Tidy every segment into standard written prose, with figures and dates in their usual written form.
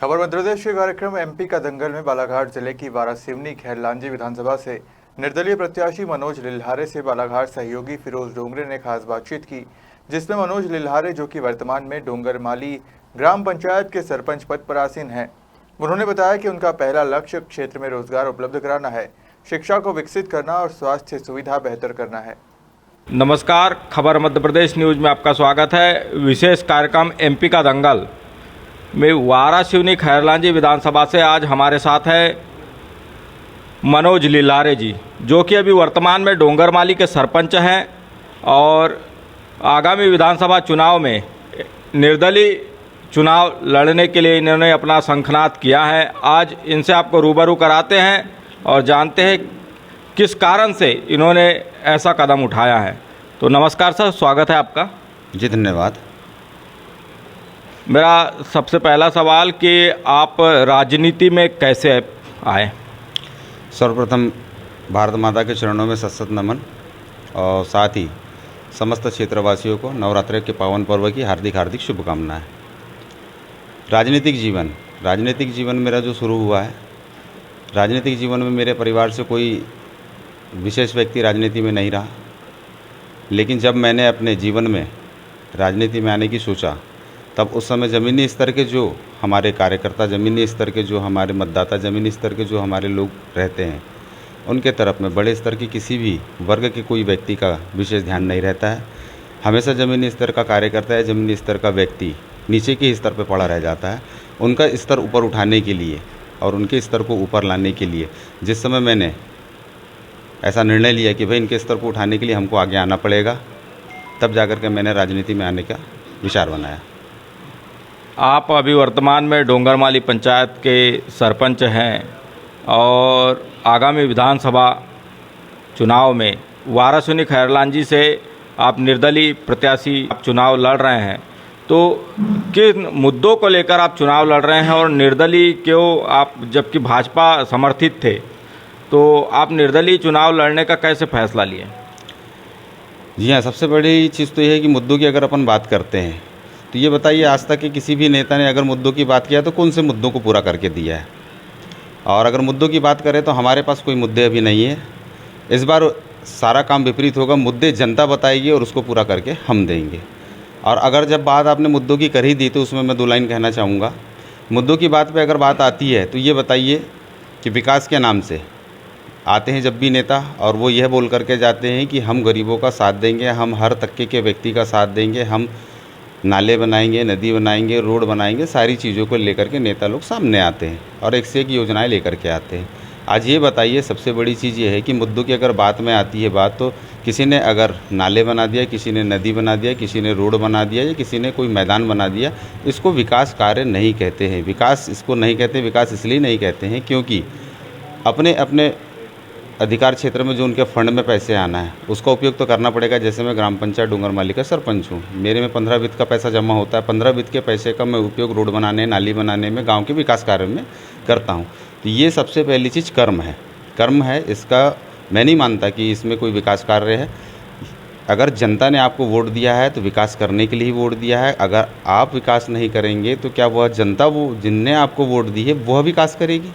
खबर मध्य प्रदेश के कार्यक्रम एमपी का दंगल में बालाघाट जिले की वारासिवनी खैरलांजी विधानसभा से निर्दलीय प्रत्याशी मनोज लिल्हारे से बालाघाट सहयोगी फिरोज डोंगरे ने खास बातचीत की, जिसमें मनोज लिल्हारे, जो कि वर्तमान में डोंगरमाली ग्राम पंचायत के सरपंच पद पर आसीन हैं, उन्होंने बताया कि उनका पहला लक्ष्य क्षेत्र में रोजगार उपलब्ध कराना है, शिक्षा को विकसित करना और स्वास्थ्य सुविधा बेहतर करना है। नमस्कार, खबर मध्य प्रदेश न्यूज में आपका स्वागत है। विशेष कार्यक्रम एमपी का दंगल में वारासिवनी खैरलांजी विधानसभा से आज हमारे साथ है मनोज लिल्हारे जी, जो कि अभी वर्तमान में डोंगरमाली के सरपंच हैं और आगामी विधानसभा चुनाव में निर्दलीय चुनाव लड़ने के लिए इन्होंने अपना शंखनाद किया है। आज इनसे आपको रूबरू कराते हैं और जानते हैं किस कारण से इन्होंने ऐसा कदम उठाया है। तो नमस्कार सर, स्वागत है आपका। जी धन्यवाद। मेरा सबसे पहला सवाल कि आप राजनीति में कैसे आए? सर्वप्रथम भारत माता के चरणों में सशत नमन और साथ ही समस्त क्षेत्रवासियों को नवरात्रि के पावन पर्व की हार्दिक हार्दिक शुभकामनाएं। राजनीतिक जीवन मेरा जो शुरू हुआ है, राजनीतिक जीवन में मेरे परिवार से कोई विशेष व्यक्ति राजनीति में नहीं रहा, लेकिन जब मैंने अपने जीवन में राजनीति में आने की सोचा, तब उस समय ज़मीनी स्तर के जो हमारे कार्यकर्ता, ज़मीनी स्तर के जो हमारे मतदाता, ज़मीनी स्तर के जो हमारे लोग रहते हैं, उनके तरफ में बड़े स्तर की किसी भी वर्ग के कोई व्यक्ति का विशेष ध्यान नहीं रहता है। हमेशा ज़मीनी स्तर का कार्यकर्ता है, ज़मीनी स्तर का व्यक्ति नीचे के स्तर पर पड़ा रह जाता है। उनका स्तर ऊपर उठाने के लिए और उनके स्तर को ऊपर लाने के लिए जिस समय मैंने ऐसा निर्णय लिया कि भाई इनके स्तर को उठाने के लिए हमको आगे आना पड़ेगा, तब जाकर के मैंने राजनीति में आने का विचार बनाया। आप अभी वर्तमान में डोंगरमाली पंचायत के सरपंच हैं और आगामी विधानसभा चुनाव में वारासिवनी खैरलांजी से आप निर्दलीय प्रत्याशी चुनाव लड़ रहे हैं, तो किन मुद्दों को लेकर आप चुनाव लड़ रहे हैं और निर्दलीय क्यों? आप जबकि भाजपा समर्थित थे, तो आप निर्दलीय चुनाव लड़ने का कैसे फैसला लिए? जी हाँ, सबसे बड़ी चीज़ तो ये है कि मुद्दों की अगर अपन बात करते हैं तो ये बताइए, आज तक के किसी भी नेता ने अगर मुद्दों की बात किया तो कौन से मुद्दों को पूरा करके दिया है? और अगर मुद्दों की बात करें तो हमारे पास कोई मुद्दे अभी नहीं है। इस बार सारा काम विपरीत होगा, मुद्दे जनता बताएगी और उसको पूरा करके हम देंगे। और अगर जब बात आपने मुद्दों की कर ही दी तो उसमें मैं 2 लाइन कहना चाहूँगा। मुद्दों की बात पे अगर बात आती है तो ये बताइए कि विकास के नाम से आते हैं जब भी नेता, और वो यह बोल करके जाते हैं कि हम गरीबों का साथ देंगे, हम हर तबके के व्यक्ति का साथ देंगे, हम नाले बनाएंगे, नदी बनाएंगे, रोड बनाएंगे, सारी चीज़ों को लेकर के नेता लोग सामने आते हैं और एक से एक योजनाएं लेकर के आते हैं। आज ये बताइए, सबसे बड़ी चीज़ ये है कि मुद्दों की अगर बात में आती है बात, तो किसी ने अगर नाले बना दिया, किसी ने नदी बना दिया, किसी ने रोड बना दिया या किसी ने कोई मैदान बना दिया, इसको विकास कार्य नहीं कहते हैं। विकास इसको नहीं कहते। विकास इसलिए नहीं कहते हैं क्योंकि अपने अपने अधिकार क्षेत्र में जो उनके फंड में पैसे आना है उसका उपयोग तो करना पड़ेगा। जैसे मैं ग्राम पंचायत डोंगरमाली का सरपंच हूँ, मेरे में 15 वित्त का पैसा जमा होता है। 15 वित्त के पैसे का मैं उपयोग रोड बनाने, नाली बनाने में, गांव के विकास कार्य में करता हूँ। तो ये सबसे पहली चीज़ कर्म है। इसका मैं नहीं मानता कि इसमें कोई विकास कार्य है। अगर जनता ने आपको वोट दिया है तो विकास करने के लिए ही वोट दिया है। अगर आप विकास नहीं करेंगे तो क्या वह जनता, वो जिनने आपको वोट दी है, वह विकास करेगी?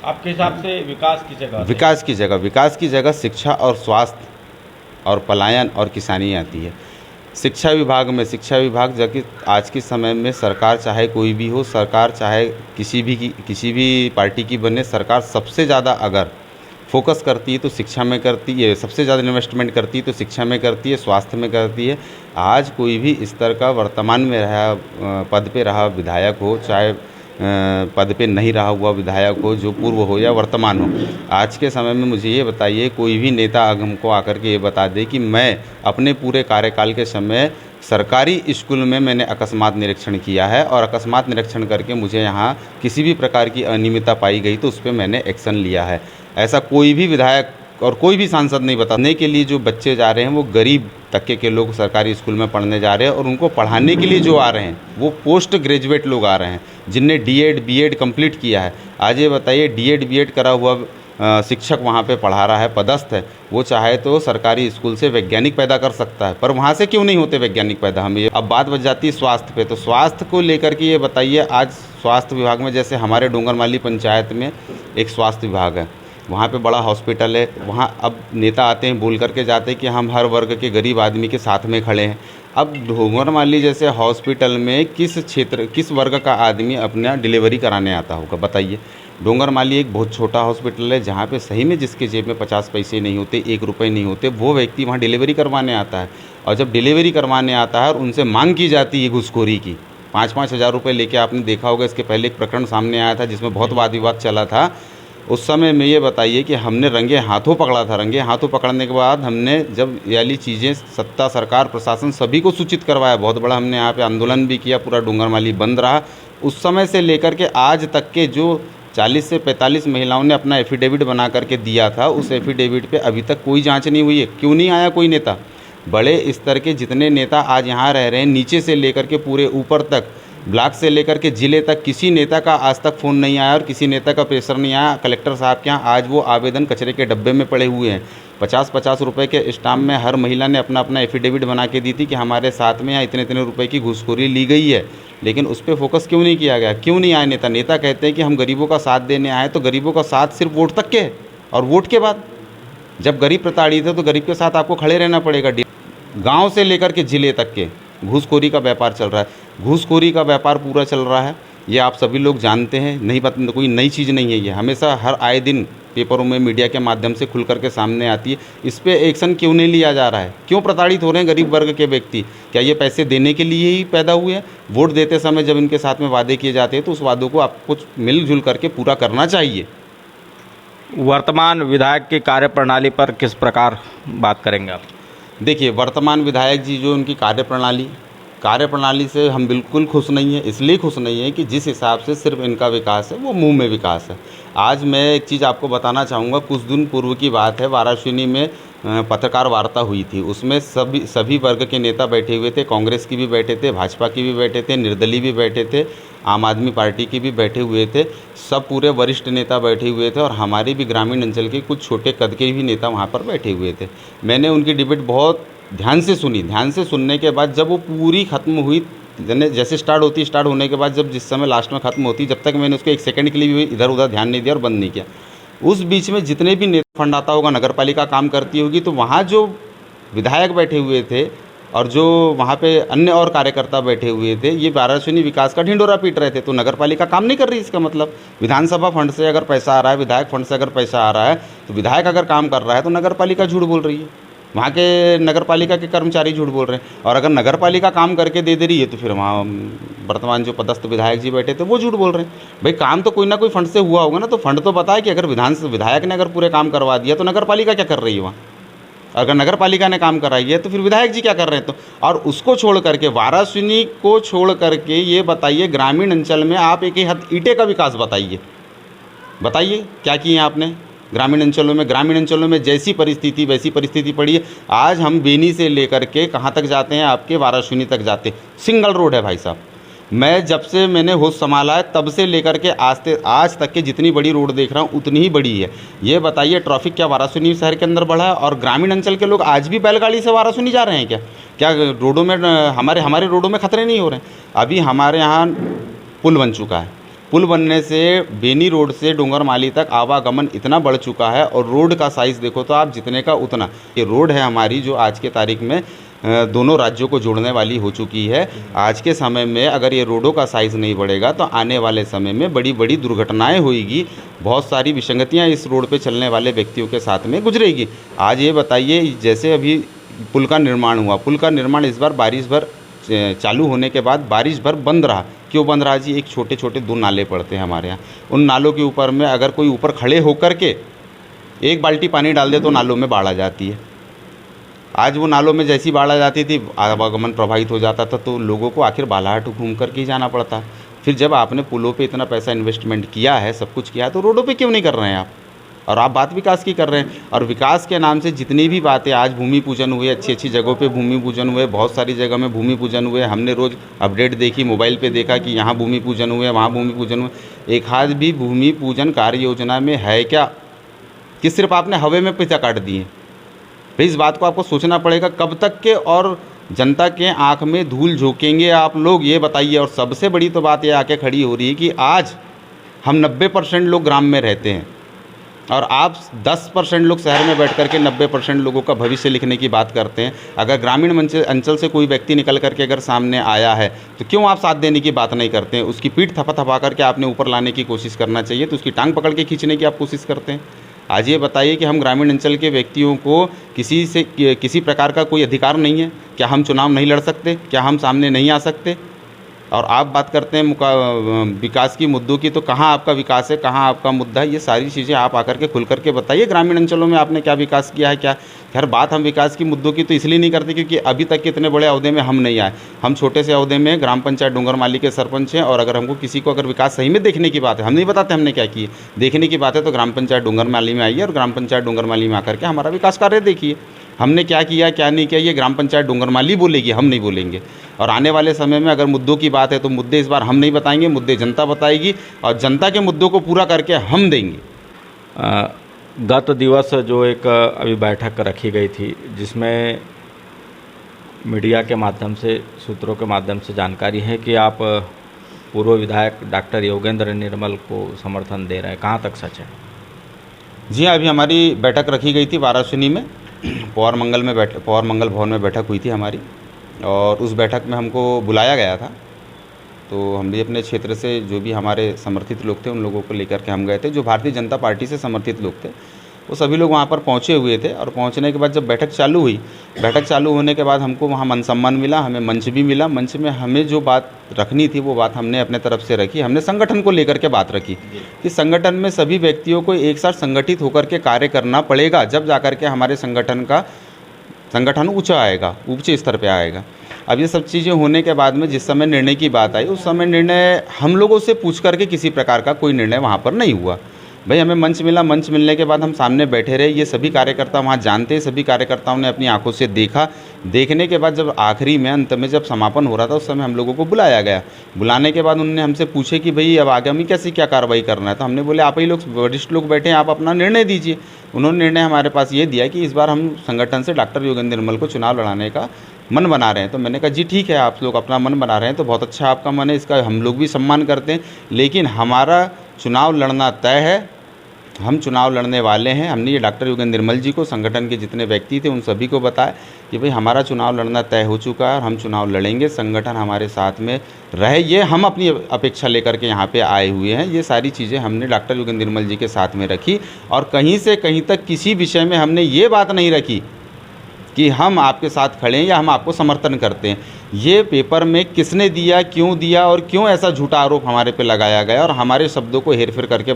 आपके हिसाब से विकास की जगह शिक्षा और स्वास्थ्य और पलायन और किसानी आती है। शिक्षा विभाग जबकि आज के समय में सरकार चाहे कोई भी हो, सरकार चाहे किसी भी पार्टी की बने, सरकार सबसे ज़्यादा अगर फोकस करती है तो शिक्षा में करती है, सबसे ज़्यादा इन्वेस्टमेंट करती है तो शिक्षा में करती है, स्वास्थ्य में करती है। आज कोई भी स्तर का वर्तमान में रहा, पद पे रहा विधायक हो, चाहे पद पे नहीं रहा हुआ विधायक हो, जो पूर्व हो या वर्तमान हो, आज के समय में मुझे ये बताइए, कोई भी नेता हमको आकर के ये बता दे कि मैं अपने पूरे कार्यकाल के समय सरकारी स्कूल में मैंने अकस्मात निरीक्षण किया है और अकस्मात निरीक्षण करके मुझे यहाँ किसी भी प्रकार की अनियमितता पाई गई तो उस पर मैंने एक्शन लिया है। ऐसा कोई भी विधायक और कोई भी सांसद नहीं बताने के लिए। जो बच्चे जा रहे हैं वो गरीब तबके के लोग सरकारी स्कूल में पढ़ने जा रहे हैं और उनको पढ़ाने के लिए जो आ रहे हैं वो पोस्ट ग्रेजुएट लोग आ रहे हैं जिनने D.Ed B.Ed कंप्लीट किया है। आज ये बताइए, D.Ed B.Ed करा हुआ शिक्षक वहाँ पे पढ़ा रहा है, पदस्थ है, वो चाहे तो सरकारी स्कूल से वैज्ञानिक पैदा कर सकता है, पर वहाँ से क्यों नहीं होते वैज्ञानिक पैदा? हम ये अब बात बच जाती है स्वास्थ्य पे। तो स्वास्थ्य को लेकर के ये बताइए, आज स्वास्थ्य विभाग में जैसे हमारे डोंगरमाली पंचायत में एक स्वास्थ्य विभाग है, वहाँ पे बड़ा हॉस्पिटल है, वहाँ अब नेता आते हैं बोल करके जाते हैं कि हम हर वर्ग के गरीब आदमी के साथ में खड़े हैं। अब डोंगरमाली जैसे हॉस्पिटल में किस वर्ग का आदमी अपना डिलीवरी कराने आता होगा बताइए? डोंगरमाली एक बहुत छोटा हॉस्पिटल है जहाँ पे सही में जिसके जेब में 50 पैसे नहीं होते, 1 रुपये नहीं होते, वो व्यक्ति वहाँ डिलीवरी करवाने आता है। और जब डिलीवरी करवाने आता है और उनसे मांग की जाती है घूसखोरी की, 5-5 हज़ार रुपये लेके, आपने देखा होगा इसके पहले एक प्रकरण सामने आया था जिसमें बहुत वाद विवाद चला था। उस समय में ये बताइए कि हमने रंगे हाथों पकड़ा था। रंगे हाथों पकड़ने के बाद हमने जब ये वाली चीज़ें सत्ता, सरकार, प्रशासन सभी को सूचित करवाया, बहुत बड़ा हमने यहाँ पे आंदोलन भी किया, पूरा डोंगरमाली बंद रहा। उस समय से लेकर के आज तक के जो 40 से 45 महिलाओं ने अपना एफिडेविट बना करके दिया था, उस एफिडेविट पे अभी तक कोई जांच नहीं हुई है। क्यों नहीं आया कोई नेता? बड़े स्तर के जितने नेता आज यहाँ रह रहे हैं, नीचे से लेकर के पूरे ऊपर तक, ब्लॉक से लेकर के ज़िले तक, किसी नेता का आज तक फ़ोन नहीं आया और किसी नेता का प्रेशर नहीं आया कलेक्टर साहब के यहाँ। आज वो आवेदन कचरे के डब्बे में पड़े हुए हैं। 50-50 रुपये के स्टाम्प में हर महिला ने अपना अपना एफिडेविट बना के दी थी कि हमारे साथ में यहाँ इतने रुपए की घूसखोरी ली गई है। लेकिन उस पर फोकस क्यों नहीं किया गया? क्यों नहीं आए नेता? नेता कहते हैं कि हम गरीबों का साथ देने आए, तो गरीबों का साथ सिर्फ वोट तक के है, और वोट के बाद जब गरीब प्रताड़ित है तो गरीब के साथ आपको खड़े रहना पड़ेगा। गांव से लेकर के ज़िले तक के घूसखोरी का व्यापार चल रहा है। घूसखोरी का व्यापार पूरा चल रहा है, ये आप सभी लोग जानते हैं। नहीं पता, कोई नई चीज़ नहीं है ये, हमेशा हर आए दिन पेपरों में, मीडिया के माध्यम से खुल करके सामने आती है। इस पर एक्शन क्यों नहीं लिया जा रहा है? क्यों प्रताड़ित हो रहे हैं गरीब वर्ग के व्यक्ति? क्या ये पैसे देने के लिए ही पैदा हुए हैं? वोट देते समय जब इनके साथ में वादे किए जाते हैं तो उस वादों को आपको कुछ मिलजुल करके पूरा करना चाहिए। वर्तमान विधायक की कार्यप्रणाली पर किस प्रकार बात करेंगे आप? देखिए, वर्तमान विधायक जी जो उनकी कार्यप्रणाली से हम बिल्कुल खुश नहीं है। इसलिए खुश नहीं है कि जिस हिसाब से सिर्फ इनका विकास है वो मुंह में विकास है। आज मैं एक चीज़ आपको बताना चाहूँगा। कुछ दिन पूर्व की बात है, वाराणसी में पत्रकार वार्ता हुई थी। उसमें सभी वर्ग के नेता बैठे हुए थे। कांग्रेस की भी बैठे थे, भाजपा की भी बैठे थे, निर्दलीय भी बैठे थे, आम आदमी पार्टी के भी बैठे हुए थे। सब पूरे वरिष्ठ नेता बैठे हुए थे और हमारे भी ग्रामीण अंचल के कुछ छोटे कद के भी नेता वहाँ पर बैठे हुए थे। मैंने उनकी डिबेट बहुत ध्यान से सुनी। ध्यान से सुनने के बाद जब वो पूरी ख़त्म हुई, जैसे स्टार्ट होने के बाद जब जिस समय लास्ट में ख़त्म होती, जब तक मैंने उसको 1 सेकंड के लिए भी इधर उधर ध्यान नहीं दिया और बंद नहीं किया। उस बीच में जितने भी नेता फंड आता होगा, नगर पालिका काम करती होगी, तो वहाँ जो विधायक बैठे हुए थे और जो वहाँ पे अन्य और कार्यकर्ता बैठे हुए थे, ये वाराणसी विकास का ढिंडोरा पीट रहे थे। तो नगर पालिका काम नहीं कर रही, इसका मतलब विधानसभा फंड से अगर पैसा आ रहा है, विधायक फंड से अगर पैसा आ रहा है, तो विधायक अगर काम कर रहा है तो नगर पालिका झूठ बोल रही है, वहाँ के नगर पालिका के कर्मचारी झूठ बोल रहे हैं। और अगर नगर पालिका काम करके दे रही है तो फिर वहाँ वर्तमान जो पदस्थ विधायक जी बैठे थे वो झूठ बोल रहे हैं। भाई काम तो कोई ना कोई फंड से हुआ होगा ना, तो फंड तो बताए कि अगर विधायक ने अगर पूरे काम करवा दिया तो नगर पालिका क्या कर रही है वहाँ? अगर नगर पालिका ने काम कराई है तो फिर विधायक जी क्या कर रहे हैं? तो और उसको छोड़ करके, वाराणसी को छोड़ करके ये बताइए ग्रामीण अंचल में आप एक ही हद ईंटे का विकास बताइए क्या किए आपने ग्रामीण अंचलों में जैसी परिस्थिति वैसी परिस्थिति पड़ी है। आज हम बेनी से लेकर के कहाँ तक जाते हैं, आपके वाराणसी तक जाते हैं, सिंगल रोड है भाई साहब। मैं जब से मैंने होश संभाला है तब से लेकर के आज तक के जितनी बड़ी रोड देख रहा हूँ उतनी ही बड़ी है। ये बताइए ट्रैफिक क्या वाराणसी शहर के अंदर बढ़ा है? और ग्रामीण अंचल के लोग आज भी बैलगाड़ी से वाराणसी जा रहे हैं क्या रोडों में हमारे रोडों में खतरे नहीं हो रहे हैं? अभी हमारे यहाँ पुल बन चुका है। पुल बनने से बेनी रोड से डोंगरमाली तक आवागमन इतना बढ़ चुका है, और रोड का साइज़ देखो तो आप जितने का उतना। ये रोड है हमारी जो आज के तारीख में दोनों राज्यों को जोड़ने वाली हो चुकी है। आज के समय में अगर ये रोडों का साइज़ नहीं बढ़ेगा तो आने वाले समय में बड़ी बड़ी दुर्घटनाएं होएगी। बहुत सारी विसंगतियां इस रोड पे चलने वाले व्यक्तियों के साथ में गुजरेगी। आज ये बताइए, जैसे अभी पुल का निर्माण हुआ, पुल का निर्माण इस बार बारिश भर चालू होने के बाद बारिश भर बंद रहा। क्यों बंद रहा जी? एक छोटे 2 नाले पड़ते हैं हमारे यहाँ। उन नालों के ऊपर में अगर कोई ऊपर खड़े होकर के 1 बाल्टी पानी डाल दे तो नालों में बाढ़ आ जाती है। आज वो नालों में जैसी बाढ़ आ जाती थी, आवागमन प्रभावित हो जाता था, तो लोगों को आखिर बालाहाट घूम करके ही जाना पड़ता। फिर जब आपने पुलों पे इतना पैसा इन्वेस्टमेंट किया है, सब कुछ किया है, तो रोडों पे क्यों नहीं कर रहे हैं आप? और आप बात विकास की कर रहे हैं। और विकास के नाम से जितनी भी बातें, आज भूमि पूजन हुए, अच्छी जगहों पे भूमि पूजन हुए, बहुत सारी जगह में भूमि पूजन हुए। हमने रोज़ अपडेट देखी, मोबाइल पे देखा कि यहाँ भूमि पूजन हुए, वहाँ भूमि पूजन हुए। एक हाथ भी भूमि पूजन कार्य योजना में है क्या? कि सिर्फ आपने हवे में पैसा काट दिए। भाई इस बात को आपको सोचना पड़ेगा कब तक के और जनता के आंख में धूल झोंकेंगे आप लोग, ये बताइए। और सबसे बड़ी तो बात ये आके खड़ी हो रही है कि आज हम 90% लोग ग्राम में रहते हैं और आप 10% लोग शहर में बैठ करके 90% लोगों का भविष्य लिखने की बात करते हैं। अगर ग्रामीण अंचल से कोई व्यक्ति निकल करके अगर सामने आया है तो क्यों आप साथ देने की बात नहीं करते हैं? उसकी पीठ थपा करके आपने ऊपर लाने की कोशिश करना चाहिए, तो उसकी टांग पकड़ के खींचने की आप कोशिश करते हैं। आज ये बताइए कि हम ग्रामीण अंचल के व्यक्तियों को किसी प्रकार का कोई अधिकार नहीं है? क्या हम चुनाव नहीं लड़ सकते? क्या हम सामने नहीं आ सकते? और आप बात करते हैं विकास की मुद्दों की, तो कहाँ आपका विकास है, कहाँ आपका मुद्दा है? ये सारी चीज़ें आप आकर के खुल करके बताइए। ग्रामीण अंचलों में आपने क्या विकास किया है? क्या खैर बात हम विकास की मुद्दों की तो इसलिए नहीं करते क्योंकि अभी तक के इतने बड़े अहदे में हम नहीं आए। हम छोटे से अहदे में ग्राम पंचायत डूंगरमाली के सरपंच हैं, और अगर हमको किसी को अगर विकास सही में देखने की बात है, हम नहीं बताते हमने क्या किए, देखने की बात है तो ग्राम पंचायत डूंगरमाली में आइए और ग्राम पंचायत डूंगरमाली में आकर के हमारा विकास कार्य देखिए। हमने क्या किया क्या नहीं किया ये ग्राम पंचायत डूंगरमाली बोलेगी, हम नहीं बोलेंगे। और आने वाले समय में अगर मुद्दों की बात है तो मुद्दे इस बार हम नहीं बताएंगे, मुद्दे जनता बताएगी और जनता के मुद्दों को पूरा करके हम देंगे। गत दिवस जो एक अभी बैठक रखी गई थी जिसमें मीडिया के माध्यम से, सूत्रों के माध्यम से जानकारी है कि आप पूर्व विधायक डॉक्टर योगेंद्र निर्मल को समर्थन दे रहे हैं, कहाँ तक सच है? जी हाँ, अभी हमारी बैठक रखी गई थी वाराणसी में, पवार मंगल भवन में बैठक हुई थी हमारी, और उस बैठक में हमको बुलाया गया था। तो हम भी अपने क्षेत्र से जो भी हमारे समर्थित लोग थे उन लोगों को लेकर के हम गए थे। जो भारतीय जनता पार्टी से समर्थित लोग थे वो सभी लोग वहाँ पर पहुँचे हुए थे, और पहुँचने के बाद जब बैठक चालू हुई, बैठक चालू होने के बाद हमको वहाँ मान सम्मान मिला, हमें मंच भी मिला। मंच में हमें जो बात रखनी थी वो बात हमने अपने तरफ से रखी। हमने संगठन को लेकर के बात रखी कि संगठन में सभी व्यक्तियों को एक साथ संगठित होकर के कार्य करना पड़ेगा, जब जाकर के हमारे संगठन ऊँचा आएगा, ऊँचे स्तर पर आएगा। अब ये सब चीज़ें होने के बाद में जिस समय निर्णय की बात आई, उस समय निर्णय हम लोगों से पूछ करके किसी प्रकार का कोई निर्णय वहाँ पर नहीं हुआ। भाई हमें मंच मिला, मंच मिलने के बाद हम सामने बैठे रहे। ये सभी कार्यकर्ता वहाँ जानते हैं, सभी कार्यकर्ताओं ने अपनी आंखों से देखा। देखने के बाद जब आखिरी में अंत में जब समापन हो रहा था उस समय हम लोगों को बुलाया गया। बुलाने के बाद उन्होंने हमसे पूछे कि भाई अब आगामी कैसी क्या कार्रवाई करना है। तो हमने बोले आप ही लोग वरिष्ठ लोग बैठे हैं, आप अपना निर्णय दीजिए। उन्होंने निर्णय हमारे पास ये दिया कि इस बार हम संगठन से डॉक्टर योगेंद्र निर्मल को चुनाव लड़ाने का मन बना रहे हैं। तो मैंने कहा जी ठीक है, आप लोग अपना मन बना रहे हैं तो बहुत अच्छा आपका मन है, इसका हम लोग भी सम्मान करते हैं, लेकिन हमारा चुनाव लड़ना तय है, हम चुनाव लड़ने वाले हैं। हमने ये डॉक्टर योगेंद्र निर्मल जी को, संगठन के जितने व्यक्ति थे उन सभी को बताया कि भाई हमारा चुनाव लड़ना तय हो चुका है और हम चुनाव लड़ेंगे, संगठन हमारे साथ में रहे, ये हम अपनी अपेक्षा लेकर के यहाँ पे आए हुए हैं। ये सारी चीज़ें हमने डॉक्टर योगेंद्र निर्मल जी के साथ में रखी, और कहीं से कहीं तक किसी विषय में हमने ये बात नहीं रखी कि हम आपके साथ खड़े हैं या हम आपको समर्थन करते हैं। ये पेपर में किसने दिया, क्यों दिया और क्यों ऐसा झूठा आरोप हमारे पे लगाया गया, और हमारे शब्दों को हेरफेर करके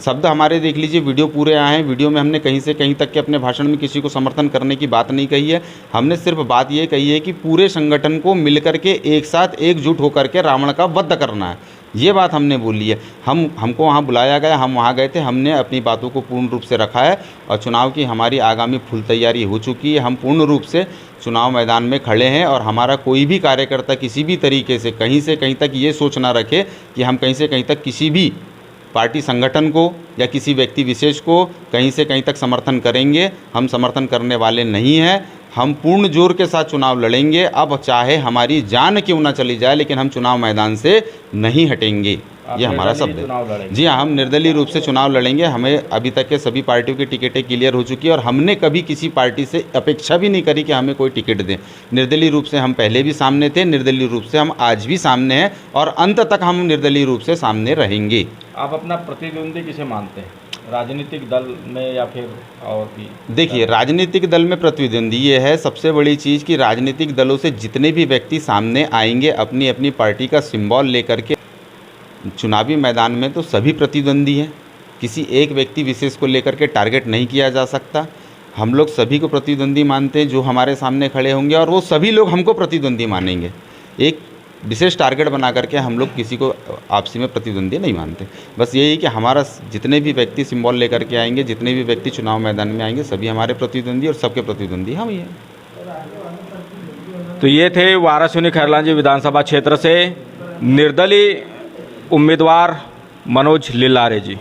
शब्द हमारे देख लीजिए, वीडियो पूरे आए हैं। वीडियो में हमने कहीं से कहीं तक के अपने भाषण में किसी को समर्थन करने की बात नहीं कही है। हमने सिर्फ बात ये कही है कि पूरे संगठन को मिलकर के एक साथ एकजुट होकर के रावण का वध करना है, ये बात हमने बोली है। हमको वहाँ बुलाया गया, हम वहाँ गए थे, हमने अपनी बातों को पूर्ण रूप से रखा है, और चुनाव की हमारी आगामी फुल तैयारी हो चुकी है। हम पूर्ण रूप से चुनाव मैदान में खड़े हैं, और हमारा कोई भी कार्यकर्ता किसी भी तरीके से कहीं तक ये सोच ना रखे कि हम कहीं से कहीं तक किसी भी पार्टी संगठन को या किसी व्यक्ति विशेष को कहीं से कहीं तक समर्थन करेंगे। हम समर्थन करने वाले नहीं हैं। हम पूर्ण जोर के साथ चुनाव लड़ेंगे, अब चाहे हमारी जान क्यों ना चली जाए, लेकिन हम चुनाव मैदान से नहीं हटेंगे, ये हमारा शब्द है। जी हाँ, हम निर्दलीय रूप से चुनाव लड़ेंगे। हमें अभी तक के सभी पार्टियों की टिकटें क्लियर हो चुकी है, और हमने कभी किसी पार्टी से अपेक्षा भी नहीं करी कि हमें कोई टिकट दें। निर्दलीय रूप से हम पहले भी सामने थे, निर्दलीय रूप से हम आज भी सामने हैं, और अंत तक हम निर्दलीय रूप से सामने रहेंगे। आप अपना प्रतिद्वंदी किसे मानते हैं, राजनीतिक दल में या फिर और भी? देखिए, राजनीतिक दल में प्रतिद्वंदी ये है सबसे बड़ी चीज़ कि राजनीतिक दलों से जितने भी व्यक्ति सामने आएंगे अपनी अपनी पार्टी का सिंबल लेकर के, चुनावी मैदान में तो सभी प्रतिद्वंदी हैं, किसी एक व्यक्ति विशेष को लेकर के टारगेट नहीं किया जा सकता। हम लोग सभी को प्रतिद्वंदी मानते हैं जो हमारे सामने खड़े होंगे, और वो सभी लोग हमको प्रतिद्वंदी मानेंगे। एक विशेष टारगेट बना करके हम लोग किसी को आपसी में प्रतिद्वंदी नहीं मानते। बस यही कि हमारा जितने भी व्यक्ति सिंबल लेकर के आएंगे, जितने भी व्यक्ति चुनाव मैदान में आएंगे, सभी हमारे प्रतिद्वंदी, और सबके प्रतिद्वंदी हम ही हैं। तो ये थे वारासिवनी खैरलांजी विधानसभा क्षेत्र से निर्दलीय उम्मीदवार मनोज लिल्लारे जी।